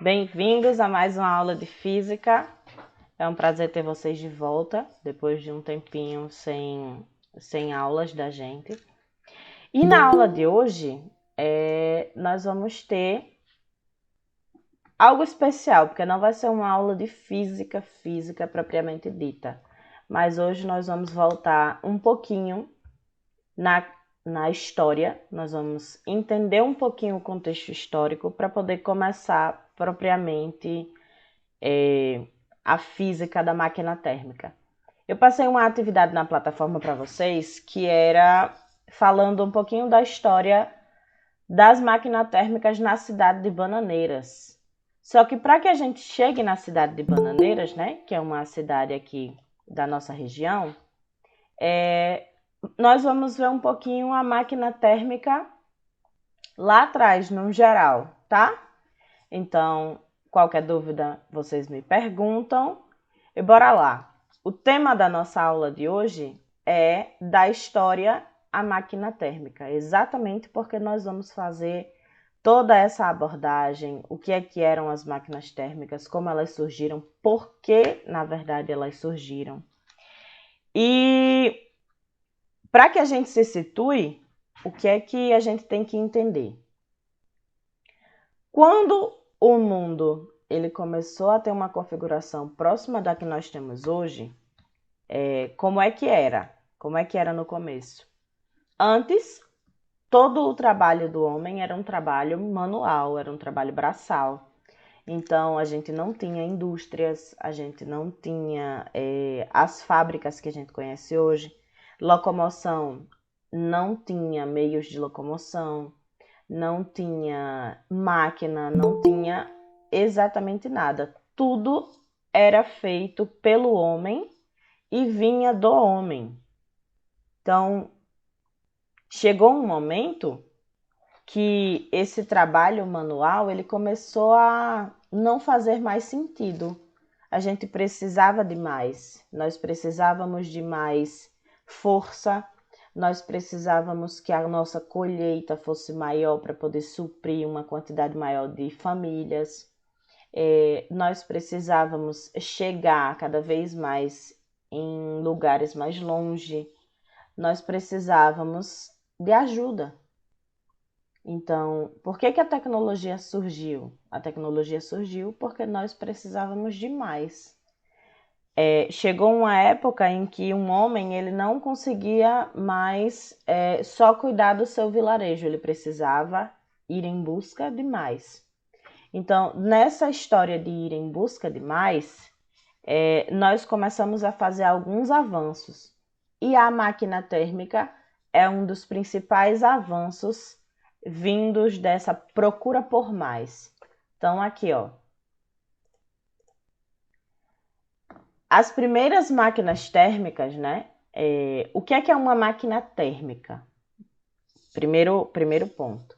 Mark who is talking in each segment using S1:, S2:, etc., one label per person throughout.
S1: Bem-vindos a mais uma aula de física. É um prazer ter vocês de volta, depois de um tempinho sem aulas da gente. E na aula de hoje, nós vamos ter algo especial, porque não vai ser uma aula de física propriamente dita. Mas hoje nós vamos voltar um pouquinho na história, nós vamos entender um pouquinho o contexto histórico para poder começar propriamente a física da máquina térmica. Eu passei uma atividade na plataforma para vocês que era falando um pouquinho da história das máquinas térmicas na cidade de Bananeiras. Só que para que a gente chegue na cidade de Bananeiras, né, que é uma cidade aqui da nossa região, nós vamos ver um pouquinho a máquina térmica lá atrás, no geral, tá? Então, qualquer dúvida, vocês me perguntam. E bora lá. O tema da nossa aula de hoje é da história à máquina térmica, exatamente porque nós vamos fazer toda essa abordagem, o que é que eram as máquinas térmicas, como elas surgiram, por que, na verdade, elas surgiram. E para que a gente se situe, o que é que a gente tem que entender? Quando o mundo ele começou a ter uma configuração próxima da que nós temos hoje, como é que era? Como é que era no começo? Antes, todo o trabalho do homem era um trabalho manual, era um trabalho braçal. Então, a gente não tinha indústrias, a gente não tinha as fábricas que a gente conhece hoje. Locomoção, não tinha meios de locomoção, não tinha máquina, não tinha exatamente nada. Tudo era feito pelo homem e vinha do homem. Então, chegou um momento que esse trabalho manual ele começou a não fazer mais sentido. A gente precisava de mais, nós precisávamos de mais força, nós precisávamos que a nossa colheita fosse maior para poder suprir uma quantidade maior de famílias. Nós precisávamos chegar cada vez mais em lugares mais longe. Nós precisávamos de ajuda. Então, por que a tecnologia surgiu? A tecnologia surgiu porque nós precisávamos de mais. Chegou uma época em que um homem ele não conseguia mais só cuidar do seu vilarejo, ele precisava ir em busca de mais. Então, nessa história de ir em busca de mais, nós começamos a fazer alguns avanços. E a máquina térmica é um dos principais avanços vindos dessa procura por mais. Então, aqui, ó. As primeiras máquinas térmicas, né? O que é uma máquina térmica? Primeiro ponto.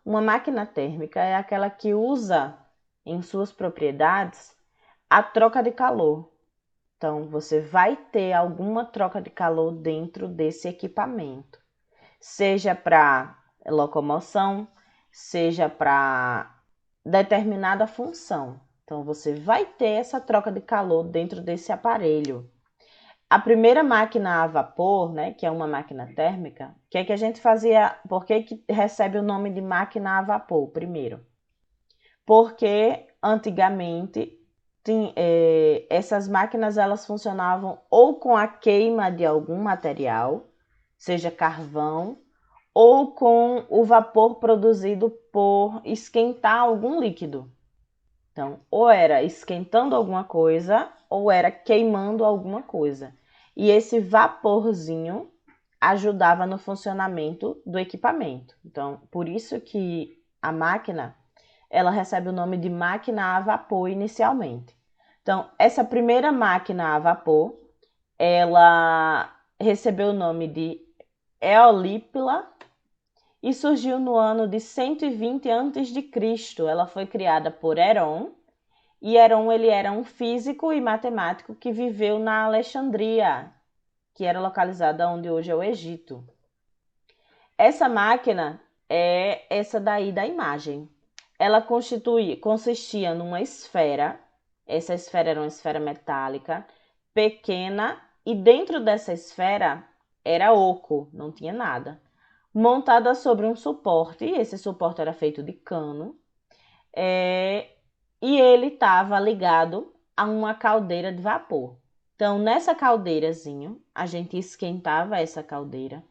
S1: Uma máquina térmica é aquela que usa em suas propriedades a troca de calor. Então, você vai ter alguma troca de calor dentro desse equipamento. Seja para locomoção, seja para determinada função. Então, você vai ter essa troca de calor dentro desse aparelho. A primeira máquina a vapor, né, que é uma máquina térmica, o que é que a gente fazia? Por que recebe o nome de máquina a vapor primeiro? Porque antigamente essas máquinas elas funcionavam ou com a queima de algum material, seja carvão, ou com o vapor produzido por esquentar algum líquido. Então, ou era esquentando alguma coisa, ou era queimando alguma coisa. E esse vaporzinho ajudava no funcionamento do equipamento. Então, por isso que a máquina, ela recebe o nome de máquina a vapor inicialmente. Então, essa primeira máquina a vapor, ela recebeu o nome de Eolípila e surgiu no ano de 120 a.C. Ela foi criada por Heron, e Heron ele era um físico e matemático que viveu na Alexandria, que era localizada onde hoje é o Egito. Essa máquina é essa daí da imagem. ela consistia numa esfera. Essa esfera era uma esfera metálica, pequena, e dentro dessa esfera era oco, não tinha nada. Montada sobre um suporte, esse suporte era feito de cano, e ele estava ligado a uma caldeira de vapor. Então, nessa caldeirazinha, a gente esquentava essa caldeira.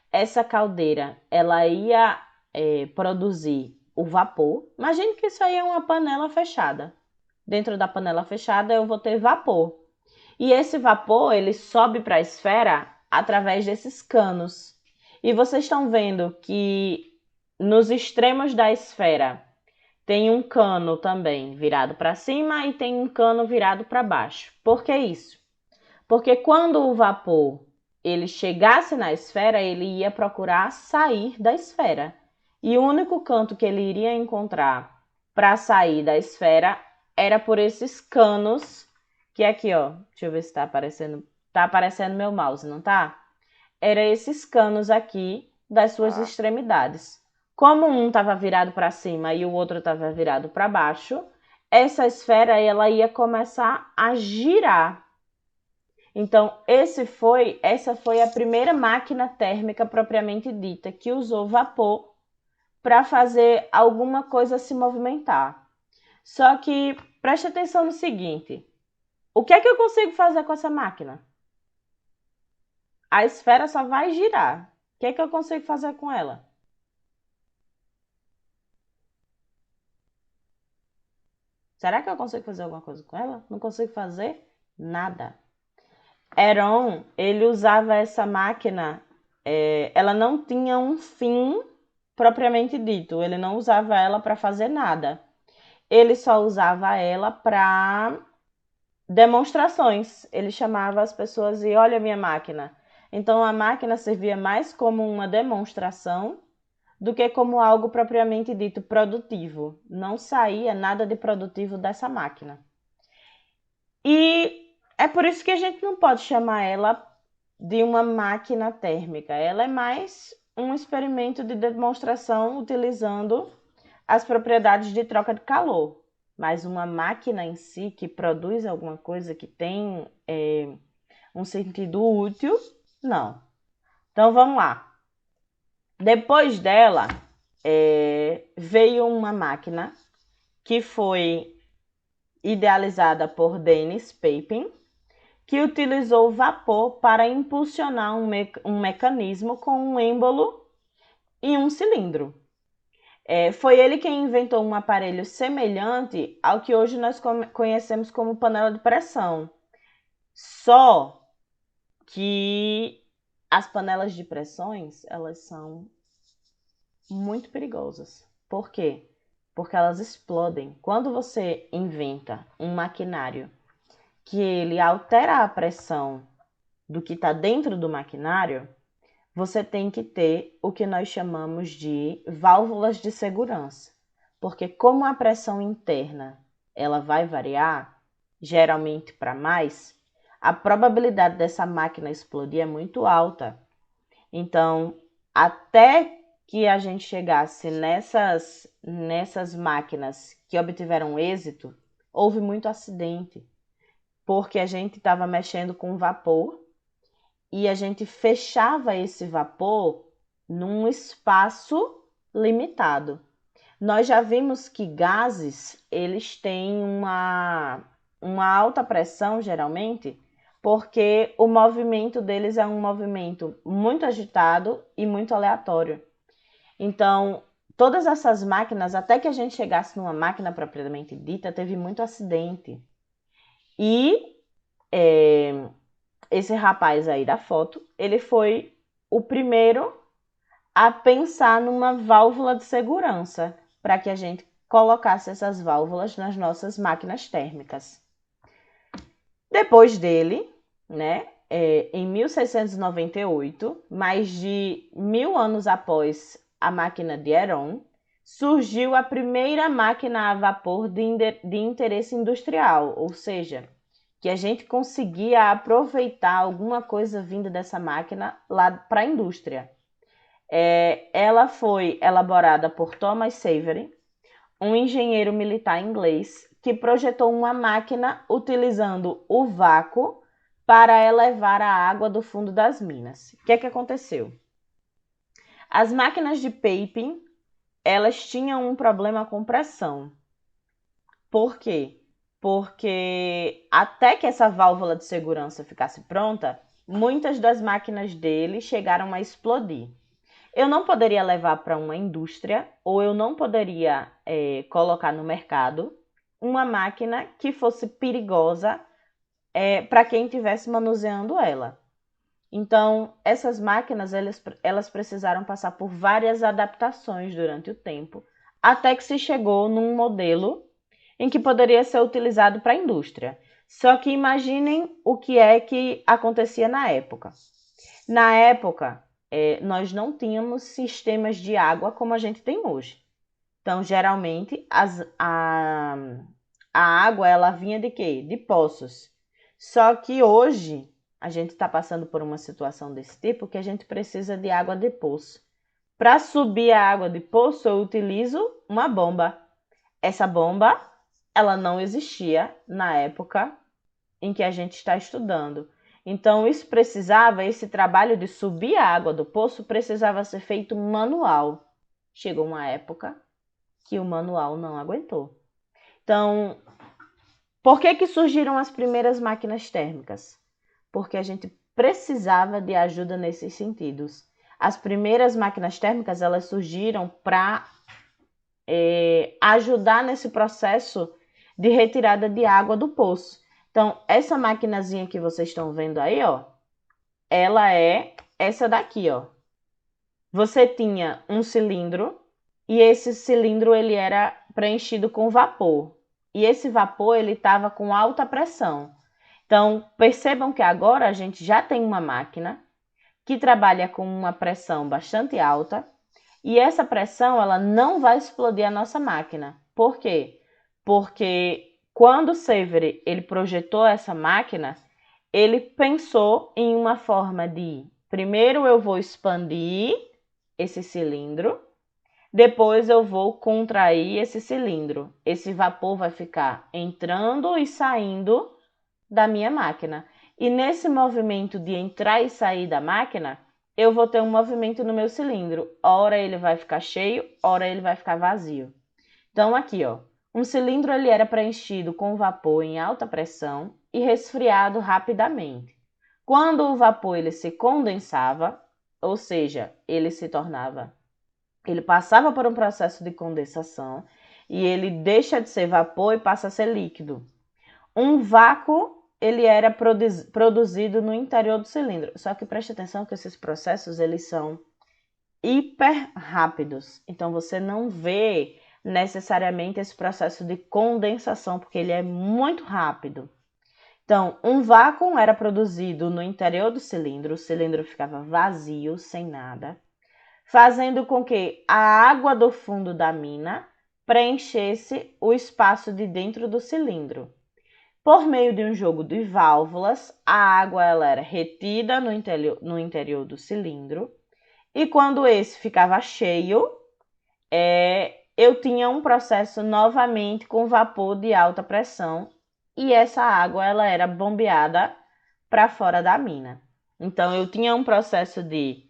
S1: Essa caldeira, ela ia produzir o vapor. Imagine que isso aí é uma panela fechada. Dentro da panela fechada, eu vou ter vapor. E esse vapor, ele sobe para a esfera através desses canos. E vocês estão vendo que nos extremos da esfera tem um cano também virado para cima e tem um cano virado para baixo. Por que isso? Porque quando o vapor ele chegasse na esfera, ele ia procurar sair da esfera. E o único canto que ele iria encontrar para sair da esfera era por esses canos, que aqui, ó, deixa eu ver se tá aparecendo meu mouse, não tá? Era esses canos aqui das suas extremidades. Como um estava virado para cima e o outro estava virado para baixo, essa esfera ela ia começar a girar. Então, essa foi a primeira máquina térmica propriamente dita que usou vapor para fazer alguma coisa se movimentar. Só que preste atenção no seguinte: o que é que eu consigo fazer com essa máquina? A esfera só vai girar. O que é que eu consigo fazer com ela? Será que eu consigo fazer alguma coisa com ela? Não consigo fazer nada. Heron, ele usava essa máquina, ela não tinha um fim propriamente dito, ele não usava ela para fazer nada. Ele só usava ela para demonstrações. Ele chamava as pessoas e olha a minha máquina. Então a máquina servia mais como uma demonstração do que como algo propriamente dito produtivo. Não saía nada de produtivo dessa máquina. E é por isso que a gente não pode chamar ela de uma máquina térmica. Ela é mais um experimento de demonstração utilizando as propriedades de troca de calor. Mas uma máquina em si que produz alguma coisa que tem um sentido útil, não. Então vamos lá. Depois dela, veio uma máquina que foi idealizada por Dennis Papin, que utilizou o vapor para impulsionar um mecanismo com um êmbolo e um cilindro. Foi ele quem inventou um aparelho semelhante ao que hoje nós conhecemos como panela de pressão. Só que as panelas de pressões, elas são muito perigosas. Por quê? Porque elas explodem. Quando você inventa um maquinário que ele altera a pressão do que está dentro do maquinário, você tem que ter o que nós chamamos de válvulas de segurança. Porque como a pressão interna ela vai variar, geralmente para mais, a probabilidade dessa máquina explodir é muito alta. Então, até que a gente chegasse nessas máquinas que obtiveram êxito, houve muito acidente, porque a gente estava mexendo com vapor e a gente fechava esse vapor num espaço limitado. Nós já vimos que gases, eles têm uma alta pressão, geralmente, porque o movimento deles é um movimento muito agitado e muito aleatório. Então, todas essas máquinas, até que a gente chegasse numa máquina propriamente dita, teve muito acidente. E esse rapaz aí da foto, ele foi o primeiro a pensar numa válvula de segurança para que a gente colocasse essas válvulas nas nossas máquinas térmicas. Depois dele, né, em 1698, mais de 1000 anos após a máquina de Heron, surgiu a primeira máquina a vapor de interesse industrial, ou seja, que a gente conseguia aproveitar alguma coisa vinda dessa máquina lá para a indústria. Ela foi elaborada por Thomas Savery, um engenheiro militar inglês que projetou uma máquina utilizando o vácuo para elevar a água do fundo das minas. O que é que aconteceu? As máquinas de piping, elas tinham um problema com pressão. Por quê? Porque até que essa válvula de segurança ficasse pronta, muitas das máquinas dele chegaram a explodir. Eu não poderia levar para uma indústria ou eu não poderia colocar no mercado uma máquina que fosse perigosa para quem estivesse manuseando ela. Então, essas máquinas elas precisaram passar por várias adaptações durante o tempo, até que se chegou num modelo em que poderia ser utilizado para a indústria. Só que imaginem o que é que acontecia na época. Na época, nós não tínhamos sistemas de água como a gente tem hoje. Então, geralmente, a água ela vinha de quê? De poços. Só que hoje, a gente está passando por uma situação desse tipo que a gente precisa de água de poço. Para subir a água de poço, eu utilizo uma bomba. Essa bomba, ela não existia na época em que a gente está estudando. Então, esse trabalho de subir a água do poço precisava ser feito manual. Chegou uma época que o manual não aguentou. Então, por que surgiram as primeiras máquinas térmicas? Porque a gente precisava de ajuda nesses sentidos. As primeiras máquinas térmicas, elas surgiram para ajudar nesse processo de retirada de água do poço. Então, essa maquinazinha que vocês estão vendo aí, ó, ela é essa daqui, ó. Você tinha um cilindro e esse cilindro ele era preenchido com vapor. E esse vapor ele estava com alta pressão. Então, percebam que agora a gente já tem uma máquina que trabalha com uma pressão bastante alta e essa pressão ela não vai explodir a nossa máquina. Por quê? Porque quando o Savery ele projetou essa máquina, ele pensou em uma forma de, primeiro eu vou expandir esse cilindro, depois eu vou contrair esse cilindro. Esse vapor vai ficar entrando e saindo da minha máquina. E nesse movimento de entrar e sair da máquina, eu vou ter um movimento no meu cilindro. Ora ele vai ficar cheio, ora ele vai ficar vazio. Então aqui, ó, um cilindro ele era preenchido com vapor em alta pressão e resfriado rapidamente. Quando o vapor ele se condensava, ou seja, ele passava por um processo de condensação e ele deixa de ser vapor e passa a ser líquido. Um vácuo ele era produzido no interior do cilindro. Só que preste atenção que esses processos eles são hiper rápidos. Então você não vê necessariamente esse processo de condensação, porque ele é muito rápido. Então, um vácuo era produzido no interior do cilindro, o cilindro ficava vazio, sem nada, fazendo com que a água do fundo da mina preenchesse o espaço de dentro do cilindro. Por meio de um jogo de válvulas, a água ela era retida no interior do cilindro e quando esse ficava cheio, eu tinha um processo novamente com vapor de alta pressão e essa água ela era bombeada para fora da mina. Então, eu tinha um processo de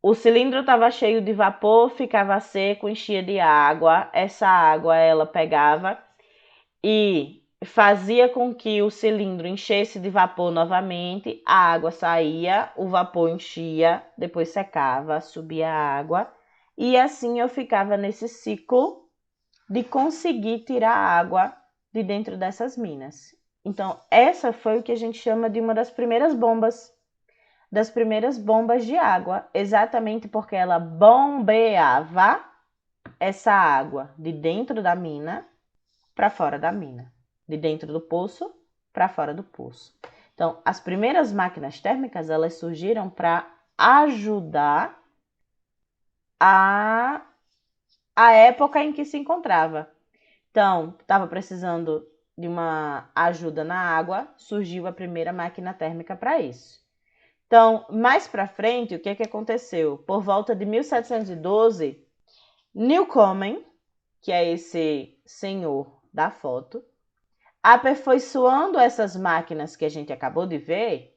S1: o cilindro estava cheio de vapor, ficava seco, enchia de água. Essa água ela pegava e fazia com que o cilindro enchesse de vapor novamente, a água saía, o vapor enchia, depois secava, subia a água, e assim eu ficava nesse ciclo de conseguir tirar a água de dentro dessas minas. Então, essa foi o que a gente chama de uma das primeiras bombas de água, exatamente porque ela bombeava essa água de dentro da mina para fora da mina, de dentro do poço para fora do poço. Então, as primeiras máquinas térmicas, elas surgiram para ajudar a época em que se encontrava. Então, estava precisando de uma ajuda na água, surgiu a primeira máquina térmica para isso. Então, mais para frente, o que aconteceu? Por volta de 1712, Newcomen, que é esse senhor da foto, aperfeiçoando essas máquinas que a gente acabou de ver,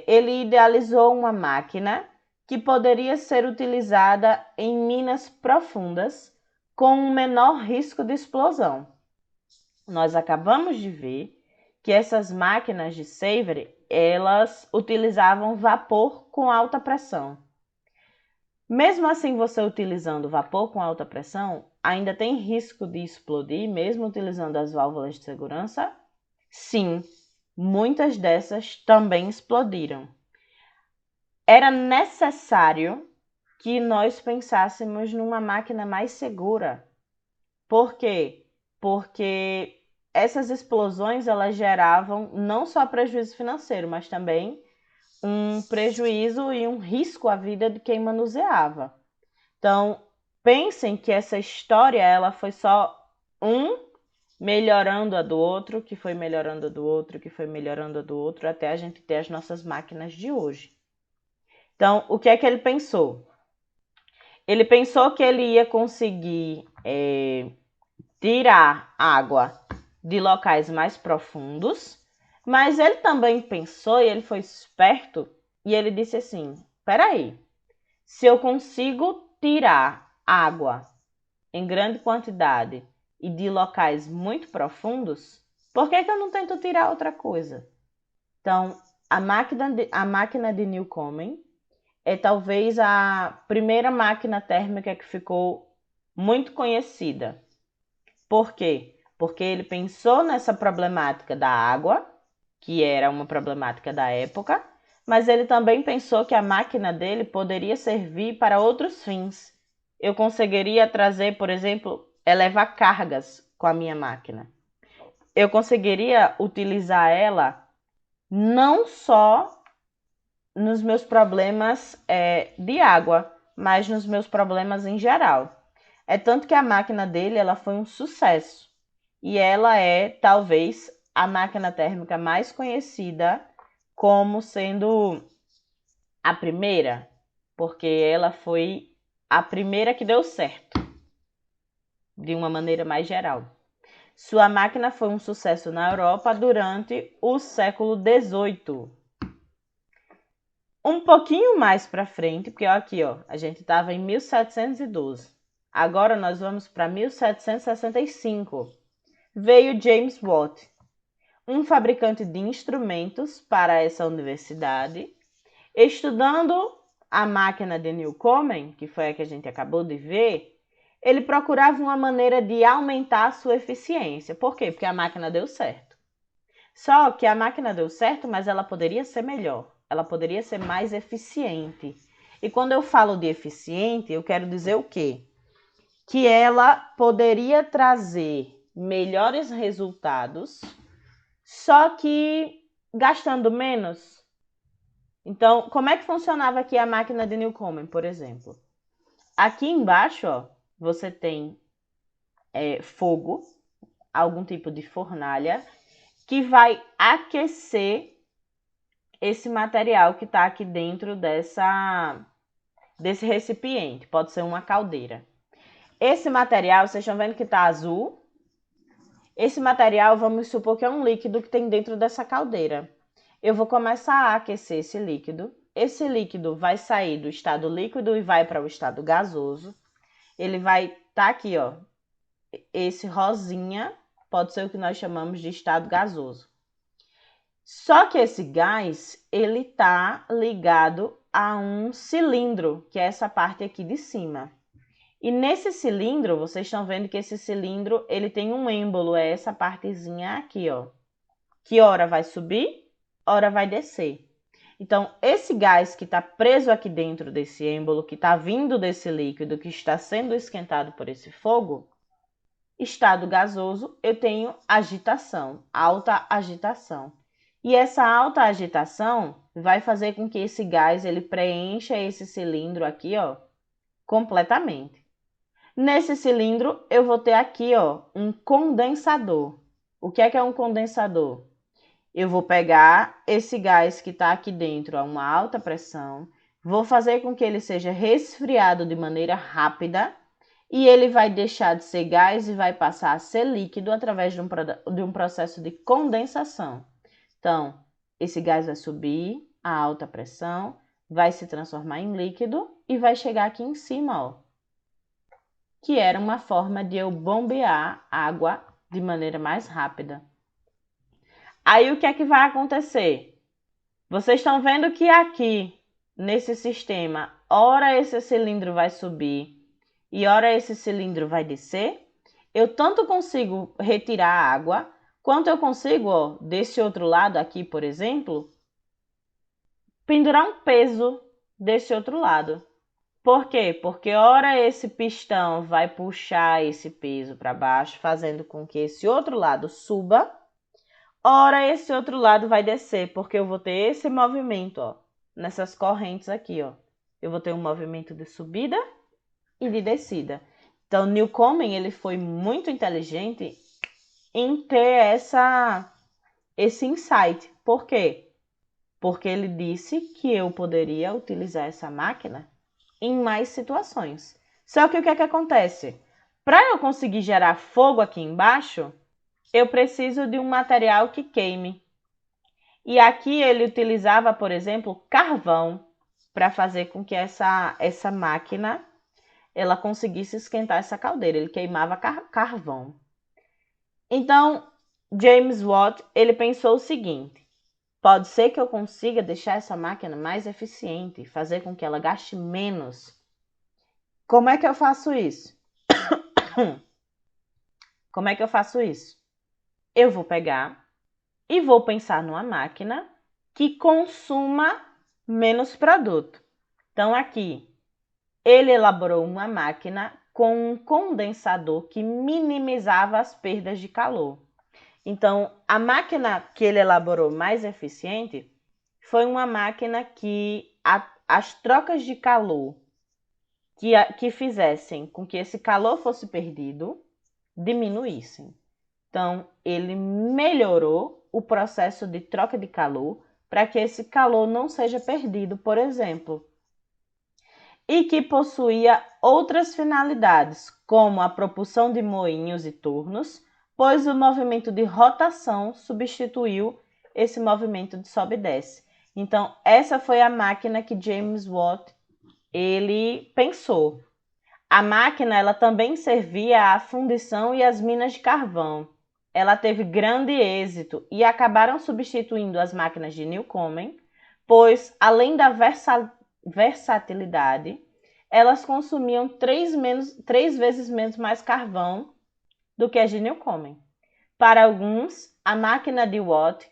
S1: ele idealizou uma máquina que poderia ser utilizada em minas profundas com um menor risco de explosão. Nós acabamos de ver que essas máquinas de Savery, elas utilizavam vapor com alta pressão. Mesmo assim, você utilizando vapor com alta pressão, ainda tem risco de explodir, mesmo utilizando as válvulas de segurança? Sim, muitas dessas também explodiram. Era necessário que nós pensássemos numa máquina mais segura. Por quê? Porque essas explosões elas geravam não só prejuízo financeiro, mas também um prejuízo e um risco à vida de quem manuseava. Então, pensem que essa história ela foi só melhorando a do outro, que foi melhorando a do outro, que foi melhorando a do outro, até a gente ter as nossas máquinas de hoje. Então, o que é que ele pensou? Ele pensou que ele ia conseguir tirar água de locais mais profundos, mas ele também pensou, e ele foi esperto, e ele disse assim, peraí, se eu consigo tirar água em grande quantidade e de locais muito profundos, por que eu não tento tirar outra coisa? Então, a máquina de Newcomen é talvez a primeira máquina térmica que ficou muito conhecida. Por quê? Porque ele pensou nessa problemática da água, que era uma problemática da época, mas ele também pensou que a máquina dele poderia servir para outros fins. Eu conseguiria trazer, por exemplo, elevar cargas com a minha máquina. Eu conseguiria utilizar ela não só nos meus problemas de água, mas nos meus problemas em geral. É tanto que a máquina dele ela foi um sucesso. E ela é, talvez, a máquina térmica mais conhecida como sendo a primeira, porque ela foi a primeira que deu certo, de uma maneira mais geral. Sua máquina foi um sucesso na Europa durante o século XVIII. Um pouquinho mais para frente, porque aqui, a gente estava em 1712. Agora nós vamos para 1765. Veio James Watt, um fabricante de instrumentos para essa universidade, estudando a máquina de Newcomen, que foi a que a gente acabou de ver. Ele procurava uma maneira de aumentar a sua eficiência. Por quê? Porque a máquina deu certo. Só que a máquina deu certo, mas ela poderia ser melhor. Ela poderia ser mais eficiente. E quando eu falo de eficiente, eu quero dizer o quê? Que ela poderia trazer melhores resultados, só que gastando menos. Então, como é que funcionava aqui a máquina de Newcomen, por exemplo? Aqui embaixo, você tem fogo, algum tipo de fornalha, que vai aquecer esse material que está aqui dentro desse recipiente. Pode ser uma caldeira. Esse material, vocês estão vendo que está azul? Esse material, vamos supor que é um líquido que tem dentro dessa caldeira. Eu vou começar a aquecer esse líquido. Esse líquido vai sair do estado líquido e vai para o estado gasoso. Ele vai estar aqui, esse rosinha pode ser o que nós chamamos de estado gasoso. Só que esse gás, ele está ligado a um cilindro, que é essa parte aqui de cima. E nesse cilindro, vocês estão vendo que esse cilindro, ele tem um êmbolo, é essa partezinha aqui, que ora vai subir, ora vai descer. Então, esse gás que está preso aqui dentro desse êmbolo, que está vindo desse líquido, que está sendo esquentado por esse fogo, estado gasoso, eu tenho agitação, alta agitação. E essa alta agitação vai fazer com que esse gás ele preencha esse cilindro aqui, completamente. Nesse cilindro, eu vou ter aqui, um condensador. O que é um condensador? Eu vou pegar esse gás que está aqui dentro a uma alta pressão, vou fazer com que ele seja resfriado de maneira rápida e ele vai deixar de ser gás e vai passar a ser líquido através de um processo de condensação. Então, esse gás vai subir a alta pressão, vai se transformar em líquido e vai chegar aqui em cima, ó, que era uma forma de eu bombear água de maneira mais rápida. Aí o que é que vai acontecer? Vocês estão vendo que aqui, nesse sistema, ora esse cilindro vai subir e ora esse cilindro vai descer? Eu tanto consigo retirar a água, quanto eu consigo, ó, desse outro lado aqui, por exemplo, pendurar um peso desse outro lado. Por quê? Porque ora esse pistão vai puxar esse peso para baixo, fazendo com que esse outro lado suba, ora esse outro lado vai descer, porque eu vou ter esse movimento, ó, nessas correntes aqui, ó. Eu vou ter um movimento de subida e de descida. Então, Newcomen, ele foi muito inteligente em ter esse insight. Por quê? Porque ele disse que eu poderia utilizar essa máquina em mais situações. Só que o que é que acontece? Para eu conseguir gerar fogo aqui embaixo, eu preciso de um material que queime. E aqui ele utilizava, por exemplo, carvão para fazer com que essa máquina ela conseguisse esquentar essa caldeira. Ele queimava carvão. Então, James Watt, ele pensou o seguinte: pode ser que eu consiga deixar essa máquina mais eficiente, fazer com que ela gaste menos. Como é que eu faço isso? Como é que eu faço isso? Eu vou pegar e vou pensar numa máquina que consuma menos produto. Então, aqui, ele elaborou uma máquina com um condensador que minimizava as perdas de calor. Então, a máquina que ele elaborou mais eficiente foi uma máquina que as trocas de calor que fizessem com que esse calor fosse perdido diminuíssem. Então, ele melhorou o processo de troca de calor para que esse calor não seja perdido, por exemplo, e que possuía outras finalidades, como a propulsão de moinhos e turnos, pois o movimento de rotação substituiu esse movimento de sobe e desce. Então, essa foi a máquina que James Watt ele pensou. A máquina ela também servia à fundição e às minas de carvão. Ela teve grande êxito e acabaram substituindo as máquinas de Newcomen, pois, além da versatilidade, elas consumiam 3 vezes menos mais carvão do que as de Newcomen. Para alguns, a máquina de Watt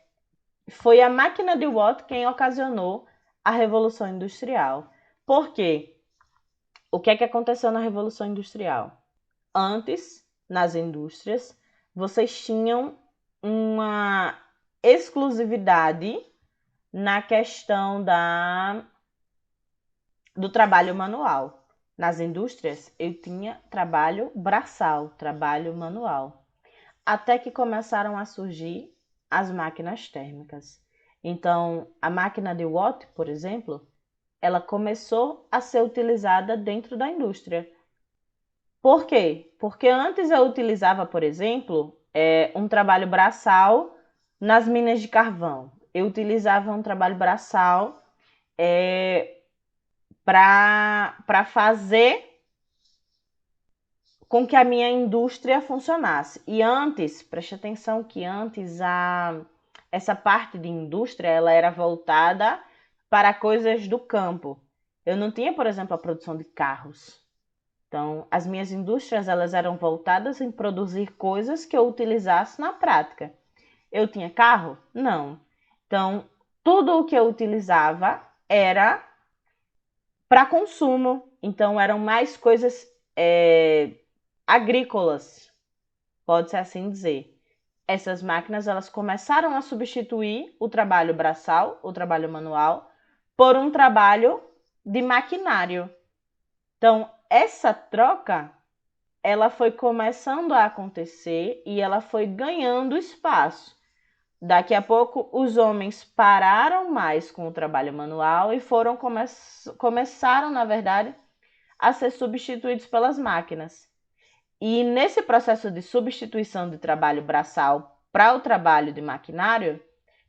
S1: foi a máquina de Watt quem ocasionou a Revolução Industrial. Por quê? O que é que aconteceu na Revolução Industrial? Antes, nas indústrias, vocês tinham uma exclusividade na questão do trabalho manual. Nas indústrias, eu tinha trabalho braçal, trabalho manual. Até que começaram a surgir as máquinas térmicas. Então, a máquina de Watt, por exemplo, ela começou a ser utilizada dentro da indústria. Por quê? Porque antes eu utilizava, por exemplo, um trabalho braçal nas minas de carvão. Eu utilizava um trabalho braçal para fazer com que a minha indústria funcionasse. E antes, preste atenção que antes essa parte de indústria ela era voltada para coisas do campo. Eu não tinha, por exemplo, a produção de carros. Então, as minhas indústrias elas eram voltadas em produzir coisas que eu utilizasse na prática. Eu tinha carro? Não. Então, tudo o que eu utilizava era para consumo. Então, eram mais coisas agrícolas, pode-se assim dizer. Essas máquinas elas começaram a substituir o trabalho braçal, o trabalho manual, por um trabalho de maquinário. Então, essa troca, ela foi começando a acontecer e ela foi ganhando espaço. Daqui a pouco, os homens pararam mais com o trabalho manual e começaram, na verdade, a ser substituídos pelas máquinas. E nesse processo de substituição de trabalho braçal para o trabalho de maquinário,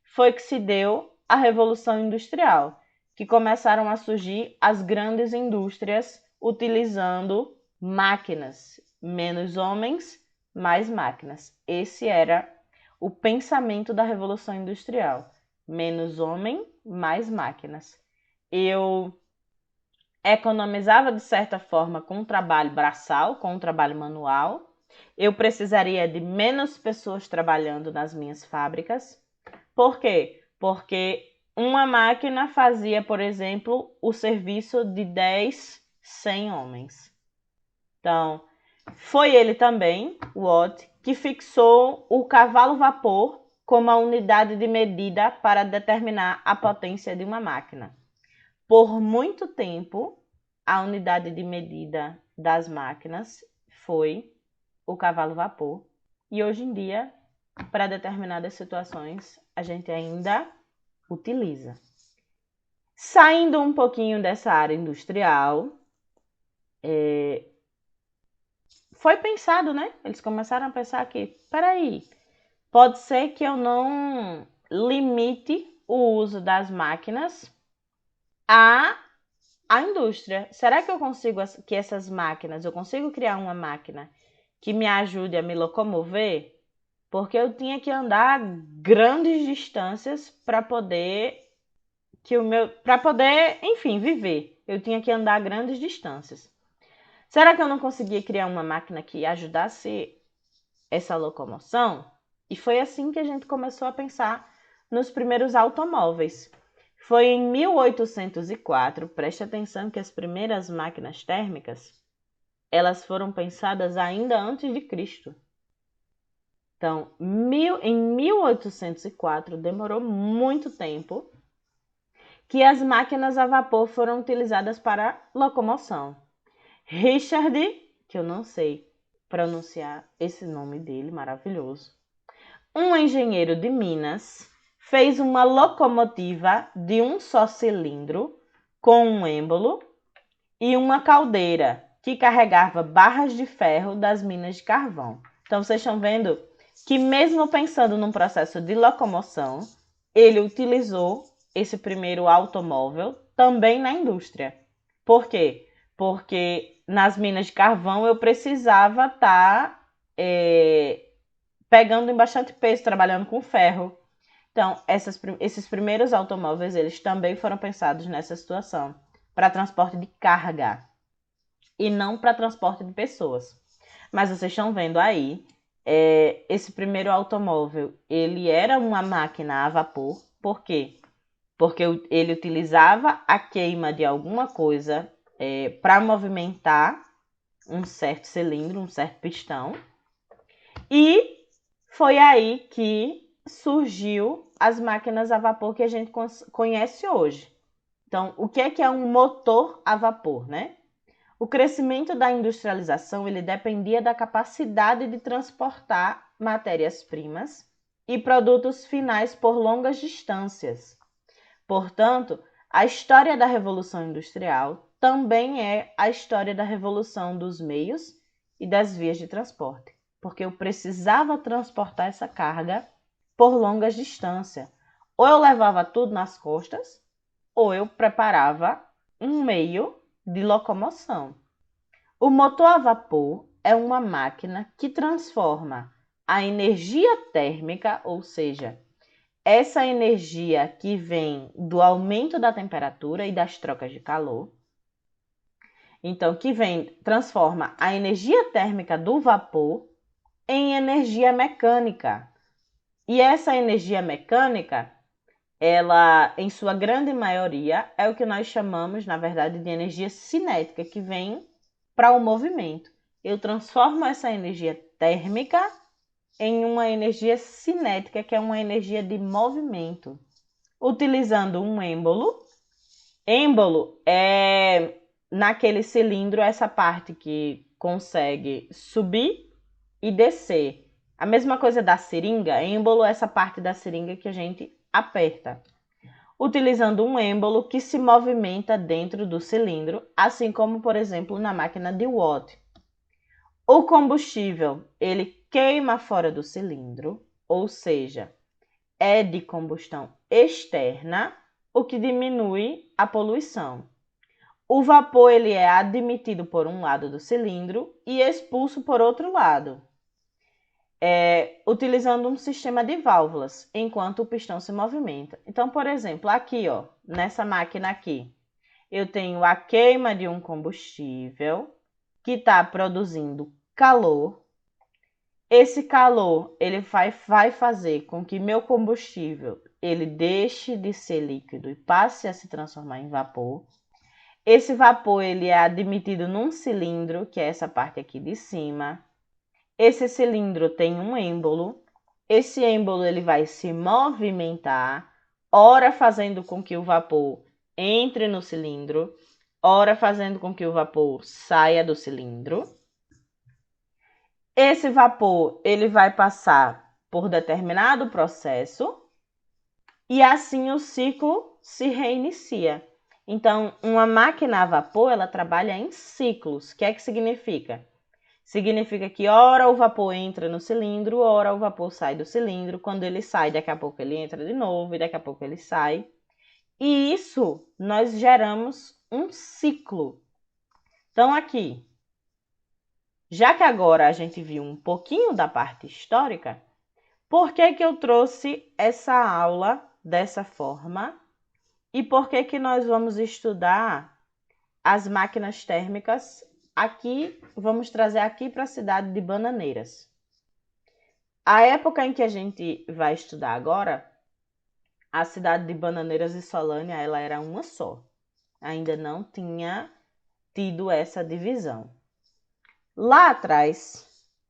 S1: foi que se deu a Revolução Industrial, que começaram a surgir as grandes indústrias utilizando máquinas, menos homens, mais máquinas. Esse era o pensamento da Revolução Industrial. Menos homem, mais máquinas. Eu economizava de certa forma com o trabalho braçal, com o trabalho manual. Eu precisaria de menos pessoas trabalhando nas minhas fábricas. Por quê? Porque uma máquina fazia, por exemplo, o serviço de 10, 100 homens. Então, foi ele também, Watt, que fixou o cavalo-vapor como a unidade de medida para determinar a potência de uma máquina. Por muito tempo, a unidade de medida das máquinas foi o cavalo-vapor. E hoje em dia, para determinadas situações, a gente ainda utiliza. Saindo um pouquinho dessa área industrial, foi pensado, né? Eles começaram a pensar que, peraí, pode ser que eu não limite o uso das máquinas à indústria. Será que eu consigo que essas máquinas, eu consigo criar uma máquina que me ajude a me locomover? Porque eu tinha que andar grandes distâncias para poder enfim, viver. Eu tinha que andar grandes distâncias. Será que eu não conseguia criar uma máquina que ajudasse essa locomoção? E foi assim que a gente começou a pensar nos primeiros automóveis. Foi em 1804, preste atenção que as primeiras máquinas térmicas, elas foram pensadas ainda antes de Cristo. Então, em 1804, demorou muito tempo que as máquinas a vapor foram utilizadas para locomoção. Richard, que eu não sei pronunciar esse nome dele, maravilhoso, um engenheiro de Minas, fez uma locomotiva de um só cilindro com um êmbolo e uma caldeira que carregava barras de ferro das minas de carvão. Então, vocês estão vendo que mesmo pensando num processo de locomoção, ele utilizou esse primeiro automóvel também na indústria. Por quê? Porque nas minas de carvão eu precisava estar pegando em bastante peso, trabalhando com ferro. Então, esses primeiros automóveis, eles também foram pensados nessa situação, para transporte de carga e não para transporte de pessoas. Mas vocês estão vendo aí, esse primeiro automóvel, ele era uma máquina a vapor. Por quê? Porque ele utilizava a queima de alguma coisa para movimentar um certo cilindro, um certo pistão. E foi aí que surgiu as máquinas a vapor que a gente conhece hoje. Então, o que é um motor a vapor, né? O crescimento da industrialização, ele dependia da capacidade de transportar matérias-primas e produtos finais por longas distâncias. Portanto, a história da Revolução Industrial também é a história da revolução dos meios e das vias de transporte, porque eu precisava transportar essa carga por longas distâncias. Ou eu levava tudo nas costas, ou eu preparava um meio de locomoção. O motor a vapor é uma máquina que transforma a energia térmica, ou seja, essa energia que vem do aumento da temperatura e das trocas de calor. Então, transforma a energia térmica do vapor em energia mecânica. E essa energia mecânica, ela, em sua grande maioria, é o que nós chamamos, na verdade, de energia cinética, que vem para o movimento. Eu transformo essa energia térmica em uma energia cinética, que é uma energia de movimento, utilizando um êmbolo. Êmbolo é naquele cilindro essa parte que consegue subir e descer. A mesma coisa da seringa, êmbolo é essa parte da seringa que a gente aperta. utilizando um êmbolo que se movimenta dentro do cilindro, assim como, por exemplo, na máquina de Watt. O combustível, ele queima fora do cilindro, ou seja, é de combustão externa, o que diminui a poluição. O vapor ele é admitido por um lado do cilindro e expulso por outro lado, utilizando um sistema de válvulas, enquanto o pistão se movimenta. Então, por exemplo, aqui, ó, nessa máquina aqui, eu tenho a queima de um combustível que está produzindo calor. Esse calor ele vai fazer com que meu combustível ele deixe de ser líquido e passe a se transformar em vapor. Esse vapor ele é admitido num cilindro, que é essa parte aqui de cima. Esse cilindro tem um êmbolo. Esse êmbolo ele vai se movimentar, ora fazendo com que o vapor entre no cilindro, ora fazendo com que o vapor saia do cilindro. Esse vapor ele vai passar por determinado processo e assim o ciclo se reinicia. Então, uma máquina a vapor, ela trabalha em ciclos. O que é que significa? Significa que ora o vapor entra no cilindro, ora o vapor sai do cilindro. Quando ele sai, daqui a pouco ele entra de novo e daqui a pouco ele sai. E isso nós geramos um ciclo. Então, aqui, já que agora a gente viu um pouquinho da parte histórica, por que que eu trouxe essa aula dessa forma? E por que que nós vamos estudar as máquinas térmicas aqui? Vamos trazer aqui para a cidade de Bananeiras. A época em que a gente vai estudar agora, a cidade de Bananeiras e Solânia, ela era uma só. Ainda não tinha tido essa divisão. Lá atrás,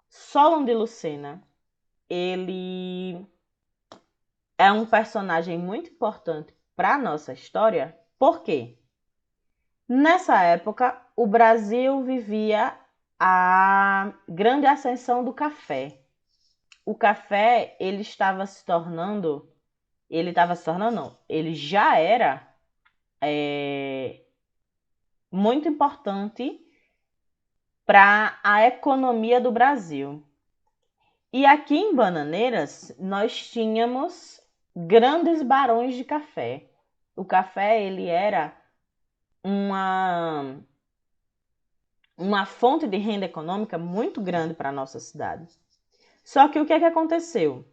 S1: Solon de Lucena, ele é um personagem muito importante para a nossa história. Por quê? Nessa época, o Brasil vivia a grande ascensão do café. O café, ele já era muito importante para a economia do Brasil. E aqui em Bananeiras, nós tínhamos grandes barões de café. O café, ele era uma fonte de renda econômica muito grande para a nossa cidade. Só que o que é que aconteceu?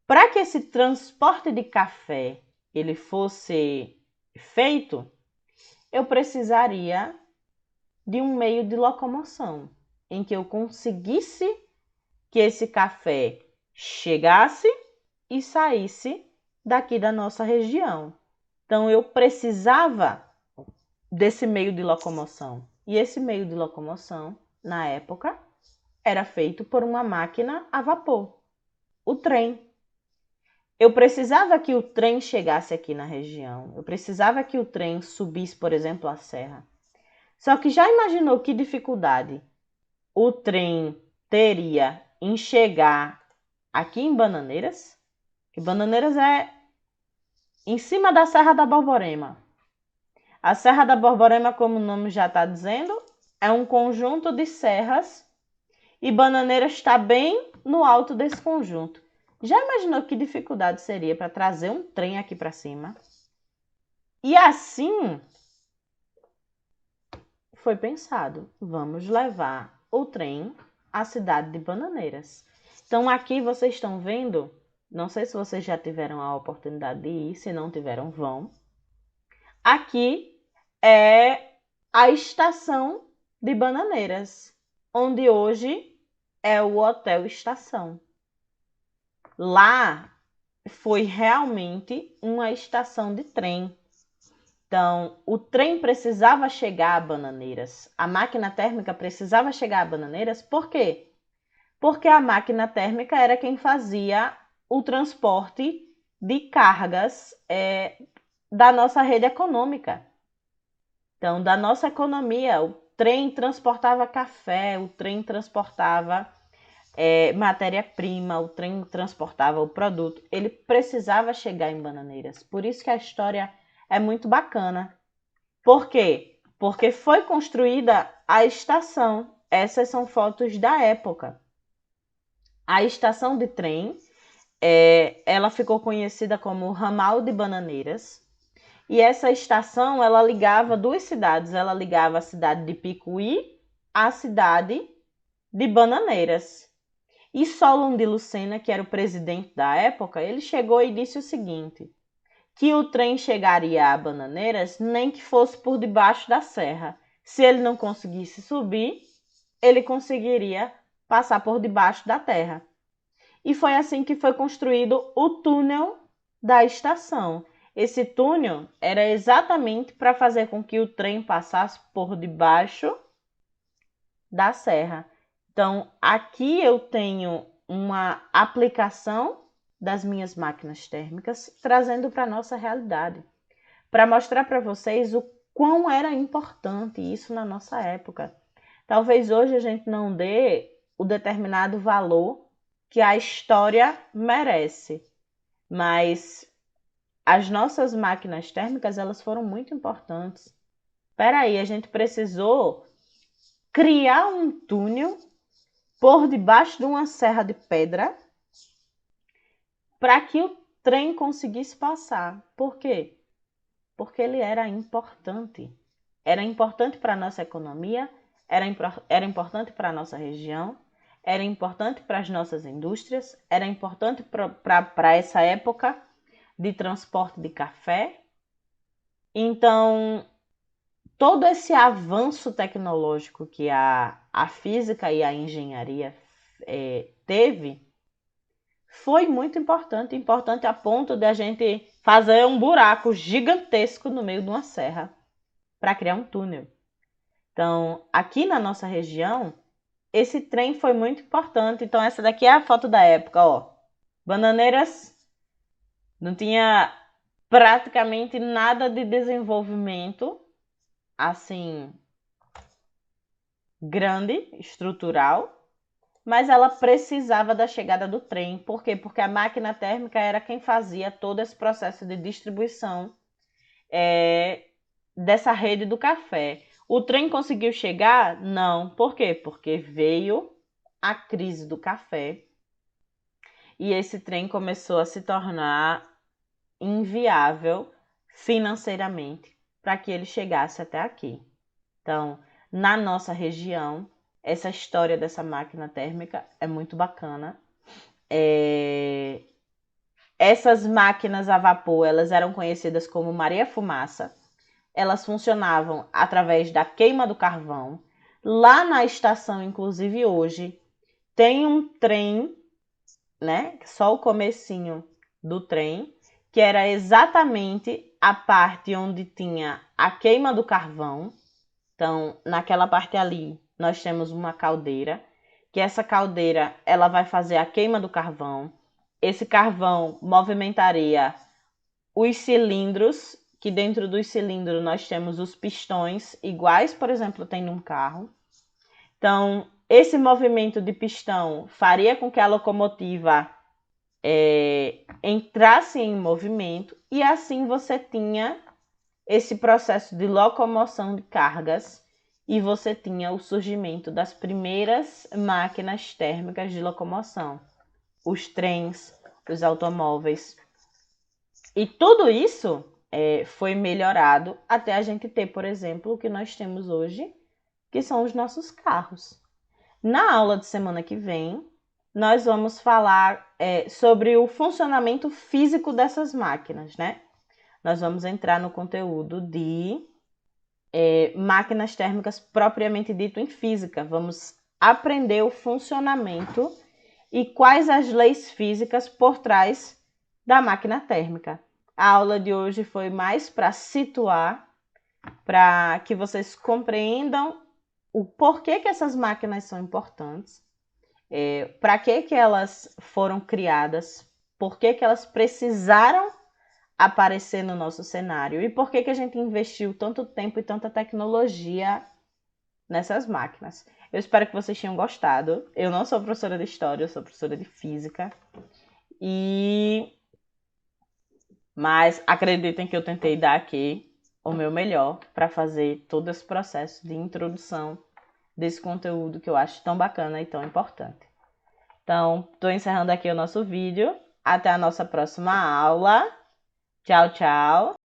S1: Para que esse transporte de café ele fosse feito, eu precisaria de um meio de locomoção em que eu conseguisse que esse café chegasse e saísse daqui da nossa região. Então, eu precisava desse meio de locomoção. E esse meio de locomoção, na época, era feito por uma máquina a vapor, o trem. Eu precisava que o trem chegasse aqui na região. Eu precisava que o trem subisse, por exemplo, a serra. Só que já imaginou que dificuldade o trem teria em chegar aqui em Bananeiras? Que Bananeiras é em cima da Serra da Borborema. A Serra da Borborema, como o nome já está dizendo, é um conjunto de serras e Bananeiras está bem no alto desse conjunto. Já imaginou que dificuldade seria para trazer um trem aqui para cima? E assim foi pensado, vamos levar o trem à cidade de Bananeiras. Então aqui vocês estão vendo, não sei se vocês já tiveram a oportunidade de ir, se não tiveram, vão. Aqui é a estação de Bananeiras, onde hoje é o Hotel Estação. Lá foi realmente uma estação de trem. Então, o trem precisava chegar a Bananeiras. A máquina térmica precisava chegar a Bananeiras. Por quê? Porque a máquina térmica era quem fazia o transporte de cargas da nossa rede econômica. Então, da nossa economia, o trem transportava café, o trem transportava matéria-prima, o trem transportava o produto, ele precisava chegar em Bananeiras. Por isso que a história é muito bacana. Por quê? Porque foi construída a estação. Essas são fotos da época. A estação de trem, ela ficou conhecida como Ramal de Bananeiras. E essa estação, ela ligava duas cidades. Ela ligava a cidade de Picuí à cidade de Bananeiras. E Solon de Lucena, que era o presidente da época, ele chegou e disse o seguinte, que o trem chegaria a Bananeiras nem que fosse por debaixo da serra. Se ele não conseguisse subir, ele conseguiria passar por debaixo da terra. E foi assim que foi construído o túnel da estação. Esse túnel era exatamente para fazer com que o trem passasse por debaixo da serra. Então, aqui eu tenho uma aplicação das minhas máquinas térmicas, trazendo para a nossa realidade, para mostrar para vocês o quão era importante isso na nossa época. Talvez hoje a gente não dê o determinado valor que a história merece, mas as nossas máquinas térmicas, elas foram muito importantes. Espera aí, a gente precisou criar um túnel por debaixo de uma serra de pedra para que o trem conseguisse passar. Por quê? Porque ele era importante. Era importante para a nossa economia, era importante para a nossa região, era importante para as nossas indústrias, era importante para essa época de transporte de café. Então, todo esse avanço tecnológico que a física e a engenharia teve, foi muito importante a ponto de a gente fazer um buraco gigantesco no meio de uma serra para criar um túnel. Então, aqui na nossa região, esse trem foi muito importante. Então, essa daqui é a foto da época, ó. Bananeiras não tinha praticamente nada de desenvolvimento, assim, grande, estrutural, mas ela precisava da chegada do trem. Por quê? Porque a máquina térmica era quem fazia todo esse processo de distribuição dessa rede do café. O trem conseguiu chegar? Não. Por quê? Porque veio a crise do café e esse trem começou a se tornar inviável financeiramente para que ele chegasse até aqui. Então, na nossa região, essa história dessa máquina térmica é muito bacana. Essas máquinas a vapor, elas eram conhecidas como Maria Fumaça. Elas funcionavam através da queima do carvão. Lá na estação, inclusive hoje, tem um trem, né? Só o comecinho do trem, que era exatamente a parte onde tinha a queima do carvão. Então, naquela parte ali, nós temos uma caldeira, que essa caldeira, ela vai fazer a queima do carvão. Esse carvão movimentaria os cilindros, que dentro dos cilindros nós temos os pistões, iguais, por exemplo, tem num carro. Então, esse movimento de pistão faria com que a locomotiva entrasse em movimento e assim você tinha esse processo de locomoção de cargas e você tinha o surgimento das primeiras máquinas térmicas de locomoção, os trens, os automóveis. E tudo isso foi melhorado até a gente ter, por exemplo, o que nós temos hoje, que são os nossos carros. Na aula de semana que vem, nós vamos falar sobre o funcionamento físico dessas máquinas, né? Nós vamos entrar no conteúdo de máquinas térmicas propriamente dito em física. Vamos aprender o funcionamento e quais as leis físicas por trás da máquina térmica. A aula de hoje foi mais para situar, para que vocês compreendam o porquê que essas máquinas são importantes, para que elas foram criadas, por que elas precisaram aparecer no nosso cenário e por que a gente investiu tanto tempo e tanta tecnologia nessas máquinas. Eu espero que vocês tenham gostado. Eu não sou professora de história, eu sou professora de física. Mas acreditem que eu tentei dar aqui o meu melhor para fazer todo esse processo de introdução desse conteúdo que eu acho tão bacana e tão importante. Então, estou encerrando aqui o nosso vídeo. Até a nossa próxima aula. Tchau, tchau.